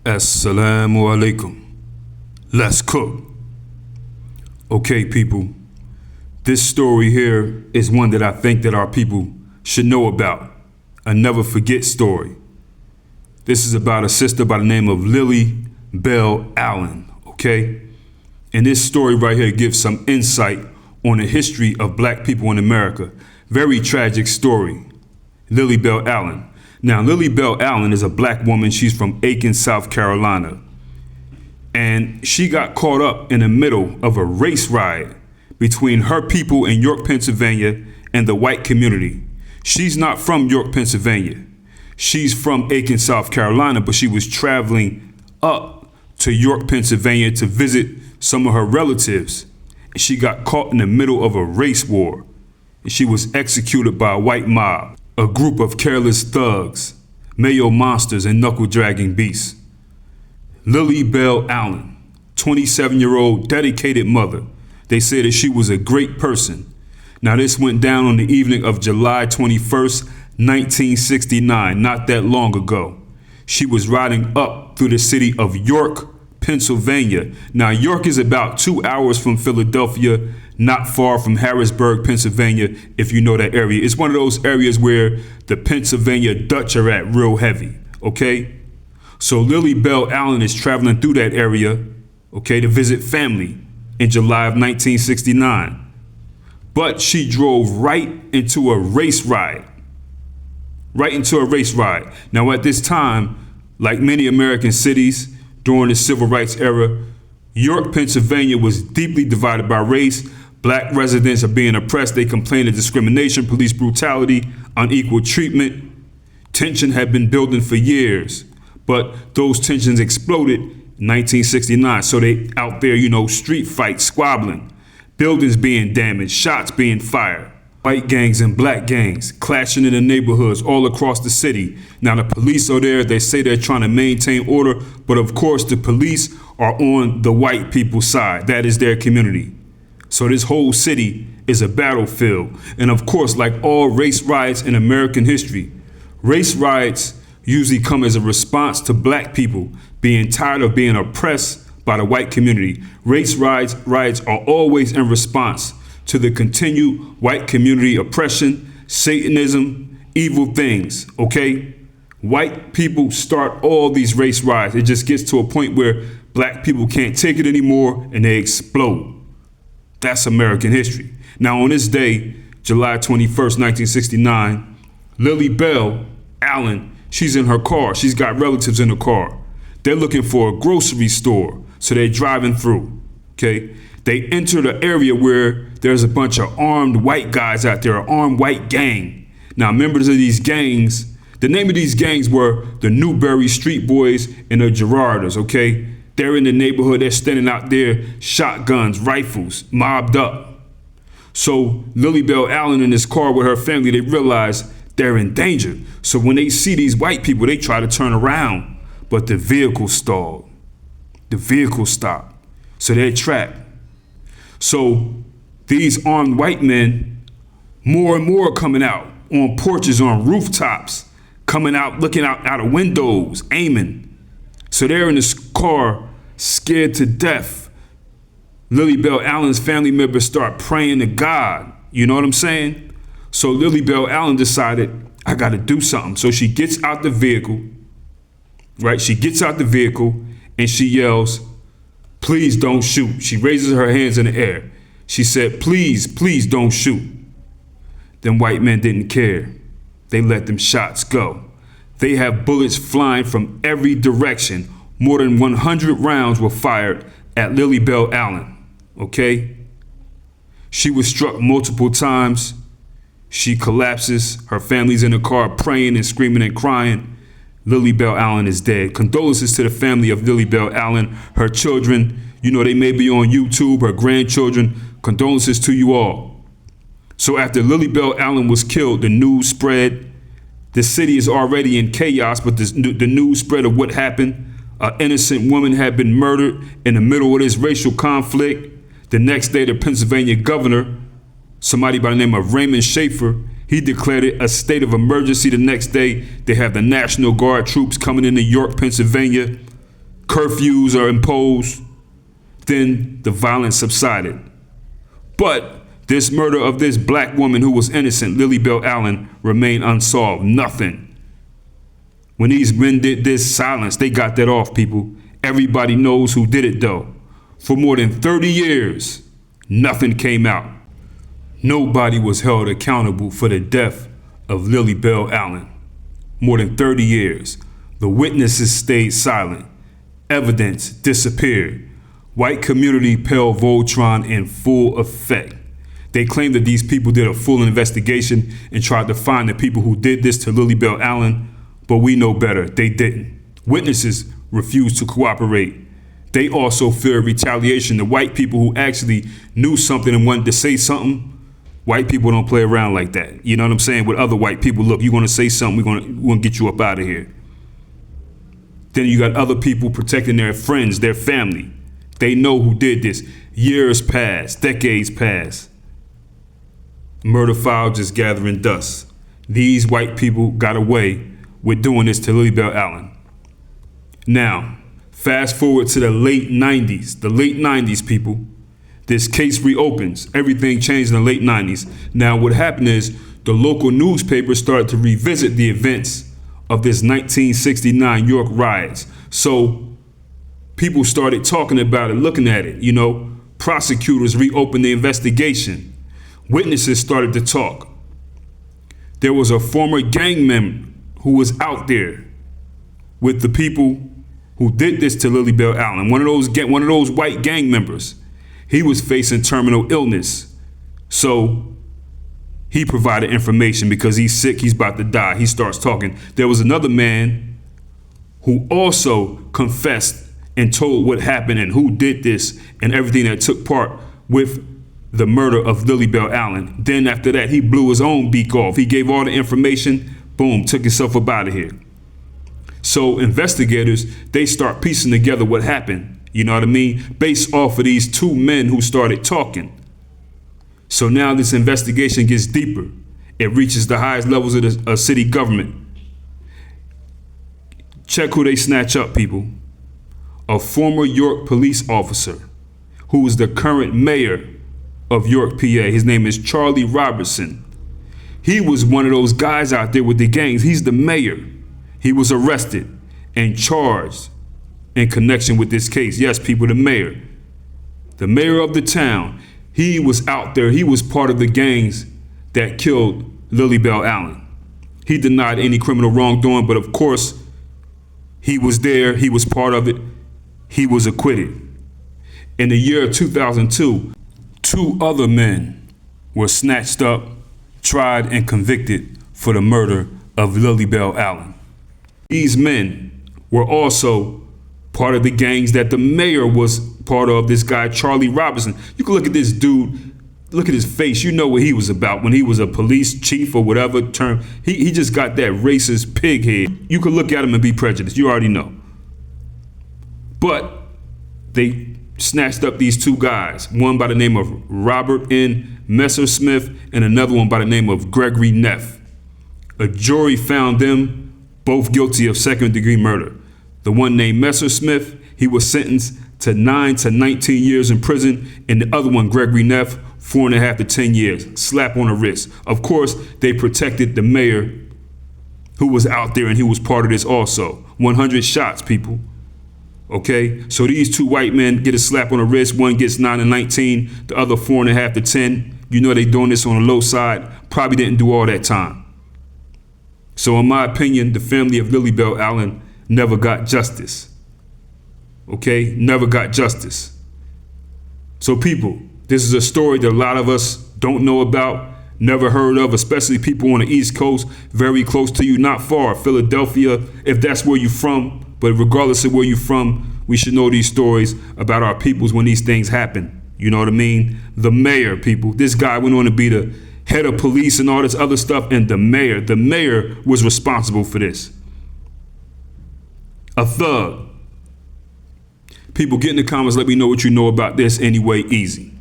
Assalamu alaikum. Let's cook. Okay, people. This story here is one that I think that our people should know about. A never forget story. This is about a sister by the name of Lillie Belle Allen, okay? And this story right here gives some insight on the history of black people in America. Very tragic story. Lillie Belle Allen. Now, Lillie Belle Allen is a black woman. She's from Aiken, South Carolina. And she got caught up in the middle of a race riot between her people in York, Pennsylvania and the white community. She's not from York, Pennsylvania. She's from Aiken, South Carolina, but she was traveling up to York, Pennsylvania to visit some of her relatives. And she got caught in the middle of a race war. And she was executed by a white mob. A group of careless thugs, mayo monsters, and knuckle-dragging beasts. Lillie Belle Allen, 27-year-old dedicated mother. They said that she was a great person. Now, this went down on the evening of July 21st, 1969, not that long ago. She was riding up through the city of York, Pennsylvania. Now, York is about 2 hours from Philadelphia, not far from Harrisburg, Pennsylvania, if you know that area. It's one of those areas where the Pennsylvania Dutch are at real heavy, okay? So Lillie Belle Allen is traveling through that area, okay, to visit family in July of 1969. But she drove right into a race riot. Right into a race riot. Now, at this time, like many American cities during the civil rights era, York, Pennsylvania was deeply divided by race. Black residents are being oppressed. They complained of discrimination, police brutality, unequal treatment. Tension had been building for years, but those tensions exploded in 1969. So they out there, street fights, squabbling, buildings being damaged, shots being fired, white gangs and black gangs clashing in the neighborhoods all across the city. Now the police are there. They say they're trying to maintain order, but of course the police are on the white people's side. That is their community. So this whole city is a battlefield. And of course, like all race riots in American history, race riots usually come as a response to black people being tired of being oppressed by the white community. Race riots are always in response to the continued white community oppression, Satanism, evil things, okay? White people start all these race riots. It just gets to a point where black people can't take it anymore and they explode. That's American history. Now, on this day, July 21st, 1969, Lillie Belle Allen, she's in her car. She's got relatives in the car. They're looking for a grocery store, so they're driving through, okay? They enter the area where there's a bunch of armed white guys out there, an armed white gang. Now, members of these gangs, the name of these gangs were the Newberry Street Boys and the Girarders, okay? They're in the neighborhood, they're standing out there, shotguns, rifles, mobbed up. So Lillie Belle Allen in this car with her family, they realize they're in danger. So when they see these white people, they try to turn around, but the vehicle stalled. The vehicle stopped, so they're trapped. So these armed white men, more and more coming out on porches, on rooftops, coming out, looking out of windows, aiming. So they're in this car, scared to death. Lillie Belle Allen's family members start praying to God. You know what I'm saying? So Lillie Belle Allen decided, I got to do something. So she gets out the vehicle, right? She gets out the vehicle and she yells, please don't shoot. She raises her hands in the air. She said, please, please don't shoot. Them white men didn't care. They let them shots go. They have bullets flying from every direction. More than 100 rounds were fired at Lillie Belle Allen, okay? She was struck multiple times. She collapses. Her family's in the car praying and screaming and crying. Lillie Belle Allen is dead. Condolences to the family of Lillie Belle Allen, her children. They may be on YouTube, her grandchildren. Condolences to you all. So after Lillie Belle Allen was killed, the news spread. The city is already in chaos, but the news spread of what happened. An innocent woman had been murdered in the middle of this racial conflict. The next day, the Pennsylvania governor, somebody by the name of Raymond Schaefer, he declared it a state of emergency. The next day, they have the National Guard troops coming into York, Pennsylvania. curfews are imposed. Then the violence subsided. But this murder of this black woman who was innocent, Lillie Belle Allen, remained unsolved. Nothing. When these men did this, silence, they got that off, people. Everybody knows who did it, though. For more than 30 years, nothing came out. Nobody was held accountable for the death of Lillie Belle Allen. More than 30 years. The witnesses stayed silent. Evidence disappeared. White community Pale Voltron in full effect. They claimed that these people did a full investigation and tried to find the people who did this to Lillie Belle Allen, but we know better. They didn't. Witnesses refused to cooperate. They also feared retaliation. The white people who actually knew something and wanted to say something, white people don't play around like that. You know what I'm saying? With other white people, look, you're going to say something, we're going to get you up out of here. Then you got other people protecting their friends, their family. They know who did this. Years passed, decades passed. Murder file just gathering dust. These white people got away with doing this to Lillie Belle Allen. Now, fast forward to the late 90s. The late 90s, people. This case reopens. Everything changed in the late 90s. Now, what happened is the local newspapers started to revisit the events of this 1969 York riots. So people started talking about it, looking at it. You know, prosecutors reopened the investigation. Witnesses started to talk. There was a former gang member who was out there with the people who did this to Lillie Belle Allen. One of those white gang members. He was facing terminal illness. So he provided information because he's sick, he's about to die. He starts talking. There was another man who also confessed and told what happened and who did this and everything that took part with the murder of Lillie Belle Allen. Then after that, he blew his own beak off. He gave all the information, boom, took himself up out of here. So investigators, they start piecing together what happened, you know what I mean? Based off of these two men who started talking. So now this investigation gets deeper. It reaches the highest levels of the city government. Check who they snatch up, people. A former York police officer who is the current mayor of York, PA. His name is Charlie Robertson. He was one of those guys out there with the gangs. He's the mayor. He was arrested and charged in connection with this case. Yes, people, the mayor of the town. He was out there. He was part of the gangs that killed Lillie Belle Allen. He denied any criminal wrongdoing, but of course, he was there. He was part of it. He was acquitted. In the year 2002, two other men were snatched up, tried, and convicted for the murder of Lillie Belle Allen. These men were also part of the gangs that the mayor was part of, this guy, Charlie Robertson. You can look at this dude, look at his face. You know what he was about when he was a police chief or whatever term. He just got that racist pig head. You could look at him and be prejudiced. You already know. But they snatched up these two guys, one by the name of Robert N. Messersmith and another one by the name of Gregory Neff. A jury found them both guilty of second-degree murder. The one named Messersmith, he was sentenced to 9 to 19 years in prison, and the other one, Gregory Neff, 4.5 to 10 years. Slap on the wrist. Of course, they protected the mayor who was out there and he was part of this also. 100 shots, people. Okay, so these two white men get a slap on the wrist. One gets 9 to 19, the other 4.5 to 10. You know they doing this on the low side. Probably didn't do all that time. So in my opinion, the family of Lillie Belle Allen never got justice. Okay, never got justice. So people, this is a story that a lot of us don't know about, never heard of, especially people on the East Coast, very close to you, not far, Philadelphia, if that's where you're from. But regardless of where you're from, we should know these stories about our peoples when these things happen. You know what I mean? The mayor, people. This guy went on to be the head of police and all this other stuff. And the mayor was responsible for this. A thug. People, get in the comments. Let me know what you know about this anyway. Easy.